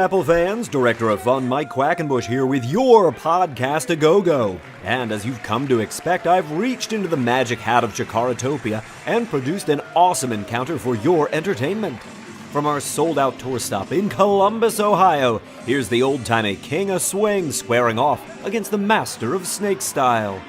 Grapple fans, Director of Fun Mike Quackenbush here with your podcast a go-go. And as you've come to expect, I've reached into the magic hat of Chikaratopia and produced an awesome encounter for your entertainment. From our sold-out tour stop in Columbus, Ohio, here's the old-timey King of Swing squaring off against the Master of Snake Style.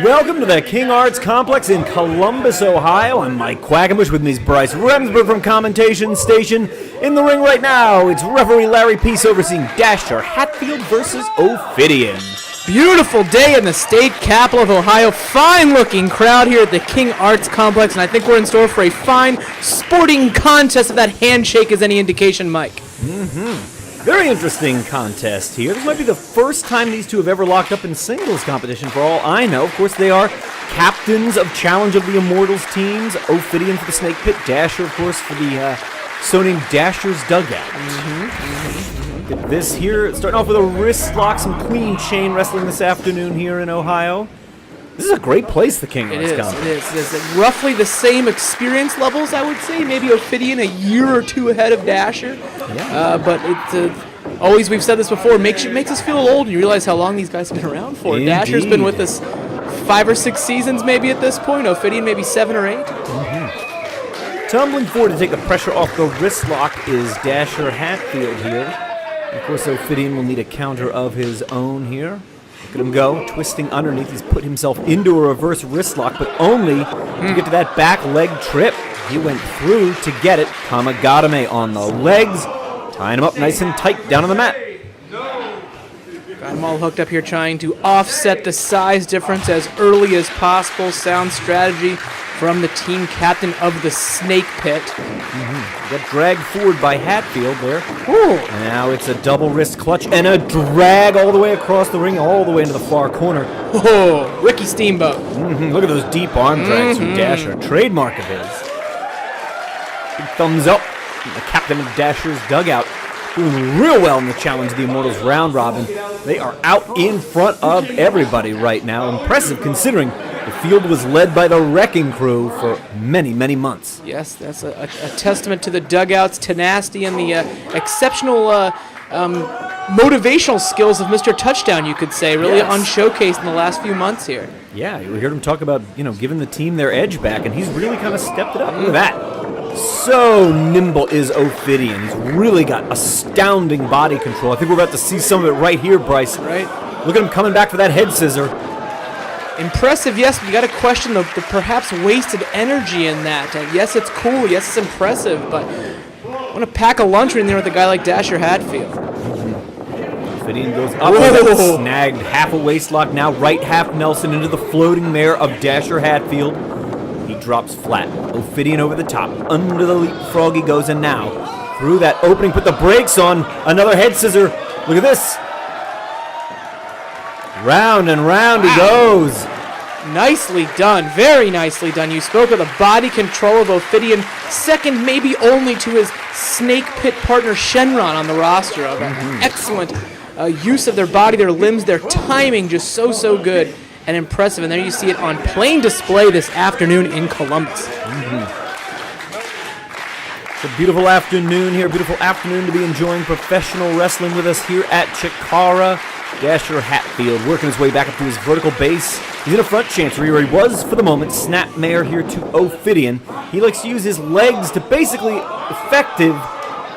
Welcome to the King Arts Complex in Columbus, Ohio. I'm Mike Quackenbush with me, Bryce Remsburg from Commentation Station. In the ring right now, it's referee Larry Peace overseeing Dasher Hatfield versus Ophidian. Beautiful day in the state capital of Ohio. Fine-looking crowd here at the King Arts Complex, and I think we're in store for a fine sporting contest if that handshake is any indication, Mike. Very interesting contest here. This might be the first time these two have ever locked up in singles competition, for all I know. Of course, they are captains of Challenge of the Immortals teams. Ophidian for the Snake Pit, Dasher, of course, for the so-named Dasher's Dugout. This here, starting off with a wrist lock, some queen chain wrestling this afternoon here in Ohio. This is a great place, the King Arts Complex. It is. Roughly the same experience levels, I would say. Maybe Ophidian a year or two ahead of Dasher. Yeah. But it's always, we've said this before, makes us feel old and you realize how long these guys have been around for. Indeed. Dasher's been with us 5 or 6 seasons maybe at this point. Ophidian maybe 7 or 8. Tumbling forward to take the pressure off the wrist lock is Dasher Hatfield here. Of course, Ophidian will need a counter of his own here. Look at him go, twisting underneath. He's put himself into a reverse wrist lock, but only to get to that back leg trip. He went through to get it. Kamagatame on the legs, tying him up nice and tight down on the mat. Got him all hooked up here, trying to offset the size difference as early as possible. Sound strategy from the team captain of the Snake Pit. Got dragged forward by Hatfield there. And now it's a double wrist clutch and a drag all the way across the ring, all the way into the far corner. Oh, Ricky Steamboat. Look at those deep arm drags from Dasher, trademark of his. Big thumbs up from the captain of Dasher's Dugout. Doing real well in the Challenge of the Immortals round robin. They are out in front of everybody right now. Impressive considering the field was led by the Wrecking Crew for many, many months. Yes, that's a testament to the Dugout's tenacity and the exceptional motivational skills of Mr. Touchdown, you could say, really unshowcased in the last few months here. Yeah, you heard him talk about, giving the team their edge back, and he's really kind of stepped it up. Look at that. So nimble is Ophidian. He's really got astounding body control. I think we're about to see some of it right here, Bryce. Right. Look at him coming back for that head scissor. Impressive, yes, but you got to question the perhaps wasted energy in that. Yes, it's cool. Yes, it's impressive, but I want to pack a lunch in there with a guy like Dasher Hatfield. Ophidian goes up with a snagged half a waist lock, now right half Nelson into the floating mare of Dasher Hatfield. He drops flat. Ophidian over the top. Under the leapfrog he goes, and now through that opening, put the brakes on. Another head scissor. Look at this. Round and round he goes. Nicely done. Very nicely done. You spoke of the body control of Ophidian, second maybe only to his Snake Pit partner Shenron on the roster. Of excellent use of their body, their limbs, their timing, just so good and impressive. And there you see it on plain display this afternoon in Columbus. It's a beautiful afternoon here. Beautiful afternoon to be enjoying professional wrestling with us here at CHIKARA. Dasher Hatfield working his way back up to his vertical base. He's in a front chancery where he was, for the moment, snapmare here to Ophidian. He likes to use his legs to basically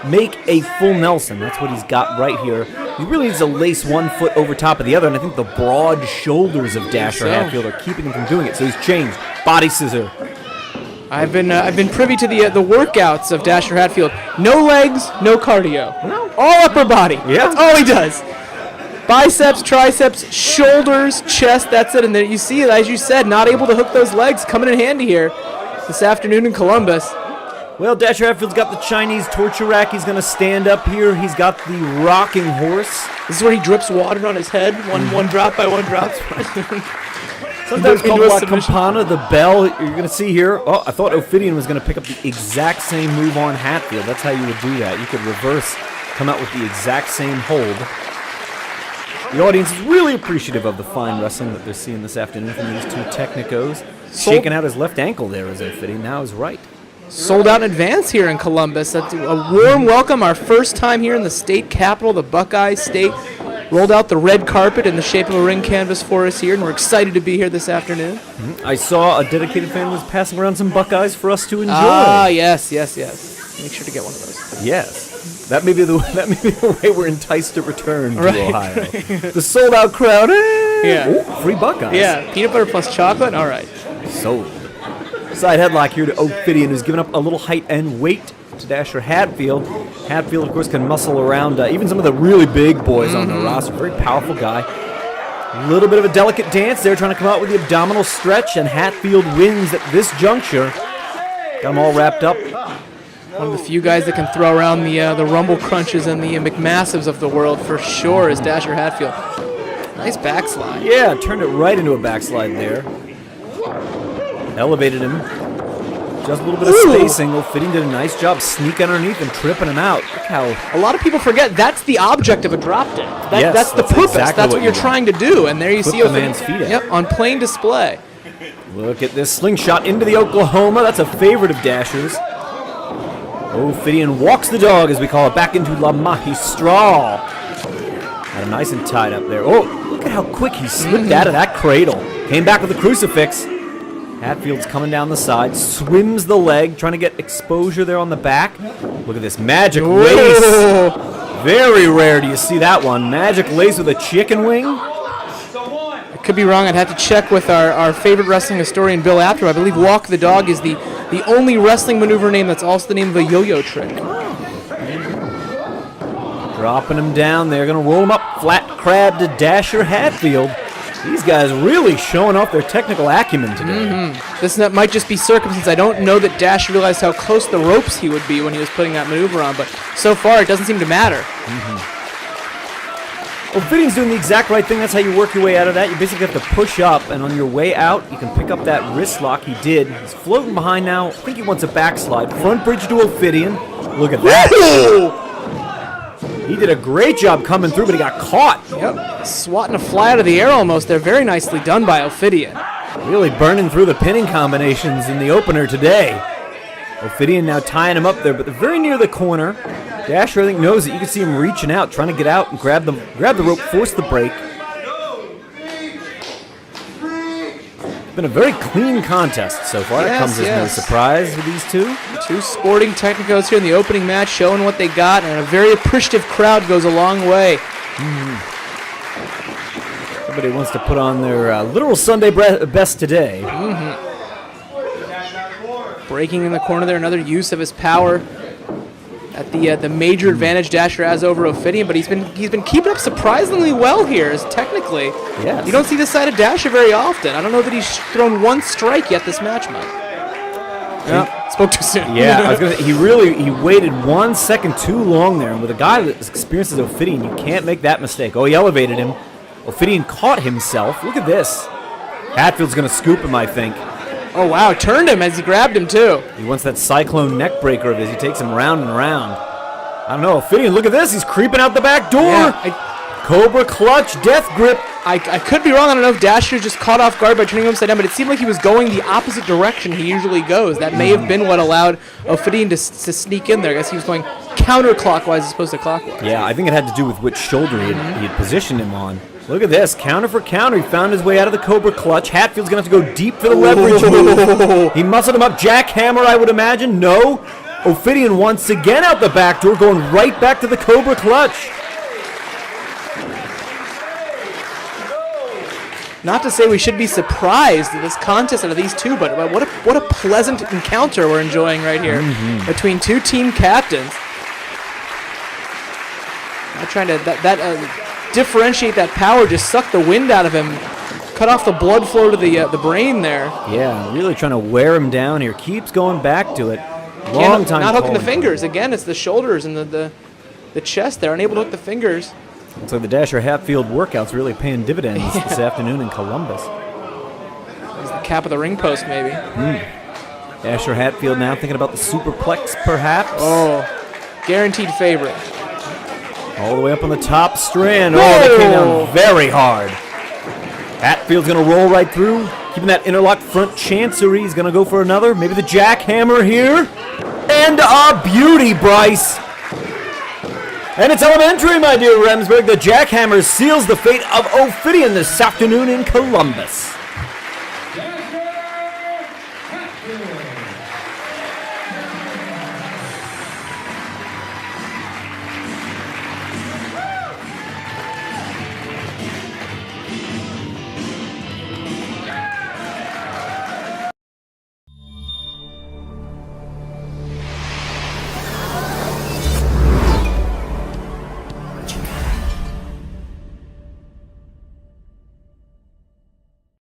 make a full Nelson. That's what he's got right here. He really needs to lace one foot over top of the other, and I think the broad shoulders of Dasher Hatfield are keeping him from doing it. So he's changed. Body scissor. I've been privy to the workouts of Dasher Hatfield. No legs, no cardio. No. All upper body. Yeah. That's all he does. Biceps, triceps, shoulders, chest, that's it. And then you see, as you said, not able to hook those legs coming in handy here this afternoon in Columbus. Well, Dasher Hatfield's got the Chinese torture rack. He's going to stand up here. He's got the rocking horse. This is where he drips water on his head, one drop by one drop. Sometimes called into a La submission. Campana, the bell. You're going to see here. Oh, I thought Ophidian was going to pick up the exact same move on Hatfield. That's how you would do that. You could reverse, come out with the exact same hold. The audience is really appreciative of the fine wrestling that they're seeing this afternoon from these two technicos. Shaking out his left ankle there as Ophidian, now his right. Sold out in advance here in Columbus. That's a warm welcome. Our first time here in the state capital, the Buckeye State. Rolled out the red carpet in the shape of a ring canvas for us here, and we're excited to be here this afternoon. I saw a dedicated fan was passing around some Buckeyes for us to enjoy. Ah, yes. Make sure to get one of those. Yes. That may be the way we're enticed to return to Right. Ohio. The sold out crowd. Yeah. Ooh, free Buckeyes. Yeah, peanut butter plus chocolate. All right. Sold. Side headlock here to Ophidian, who's given up a little height and weight to Dasher Hatfield. Hatfield, of course, can muscle around even some of the really big boys on the roster. Very powerful guy. A little bit of a delicate dance there, trying to come out with the abdominal stretch, and Hatfield wins at this juncture. Got them all wrapped up. One of the few guys that can throw around the Rumble Crunches and the McMassives of the world for sure is Dasher Hatfield. Nice backslide. Yeah, turned it right into a backslide there. Elevated him. Just a little bit of spacing. Ophidian did a nice job sneaking underneath and tripping him out. Look how... A lot of people forget that's the object of a drop dead. Yes, that's the that's purpose. exactly That's what what you're you trying to do. And there you Put see the Ophidian- man's feet out. Yep, on plain display. Look at this slingshot into the Oklahoma. That's a favorite of Dasher's. Ophidian walks the dog, as we call it, back into La Magistral. Got him nice and tied up there. Oh, look at how quick he slipped out of that cradle. Came back with a crucifix. Hatfield's coming down the side, swims the leg, trying to get exposure there on the back. Look at this magic lace. Very rare do you see that one. Magic lace with a chicken wing. I could be wrong. I'd have to check with our favorite wrestling historian, Bill Apter. I believe Walk the Dog is the only wrestling maneuver name that's also the name of a yo-yo trick. Dropping him down there, gonna roll him up, flat crab to Dasher Hatfield. These guys really showing off their technical acumen today. This might just be circumstance. I don't know that Dash realized how close the ropes he would be when he was putting that maneuver on, but so far it doesn't seem to matter. Ophidian's doing the exact right thing. That's how you work your way out of that. You basically have to push up, and on your way out, you can pick up that wrist lock. He did. He's floating behind now. I think he wants a backslide. Front bridge to Ophidian. Look at that. He did a great job coming through, but he got caught. Yep, swatting a fly out of the air almost there. Very nicely done by Ophidian. Really burning through the pinning combinations in the opener today. Ophidian now tying him up there, but they're very near the corner. Dasher, I think, knows it. You can see him reaching out, trying to get out and grab the rope, force the break. It's been a very clean contest so far. That comes as no surprise with these two. Two sporting technicos here in the opening match showing what they got, and a very appreciative crowd goes a long way. Everybody wants to put on their literal Sunday best today. Breaking in the corner there, another use of his power at the major advantage Dasher has over Ophidian, but he's been keeping up surprisingly well here. As technically, Yes. you don't see this side of Dasher very often. I don't know that he's thrown one strike yet this match, Mike. Yeah, spoke too soon. Yeah, I was gonna say, he waited 1 second too long there, and with a guy that as experienced as Ophidian, you can't make that mistake. Oh, he elevated him. Ophidian caught himself. Look at this. Hatfield's gonna scoop him, I think. Oh wow, turned him as he grabbed him too. He wants that cyclone neck breaker of his. He takes him round and round. I don't know, Ophidian, look at this. He's creeping out the back door. Yeah, Cobra clutch, death grip. I could be wrong. I don't know if Dasher just caught off guard by turning him upside down, but it seemed like he was going the opposite direction he usually goes. That may have been what allowed Ophidian to sneak in there. I guess he was going counterclockwise as opposed to clockwise. Yeah, I think it had to do with which shoulder he had positioned him on. Look at this, counter for counter. He found his way out of the Cobra clutch. Hatfield's going to have to go deep for the leverage move. He muscled him up. Jackhammer, I would imagine. No. Ophidian once again out the back door, going right back to the Cobra clutch. Not to say we should be surprised at this contest out of these two, but what a pleasant encounter we're enjoying right here between two team captains. Not trying to differentiate that power, just suck the wind out of him, cut off the blood flow to the brain there. Yeah, really trying to wear him down here. Keeps going back to it. Long time. Not hooking the calling. fingers. Again, it's the shoulders and the chest there, unable to hook the fingers. So the Dasher Hatfield workout's really paying dividends this afternoon in Columbus. cap of the ring post, maybe. Dasher Hatfield now thinking about the superplex, perhaps. Oh, guaranteed favorite. All the way up on the top strand. Oh, that came down very hard. Hatfield's going to roll right through, keeping that interlocked front chancery. He's going to go for another. Maybe the jackhammer here. And a beauty, Bryce. And it's elementary, my dear Remsburg. The jackhammer seals the fate of Ophidian this afternoon in Columbus.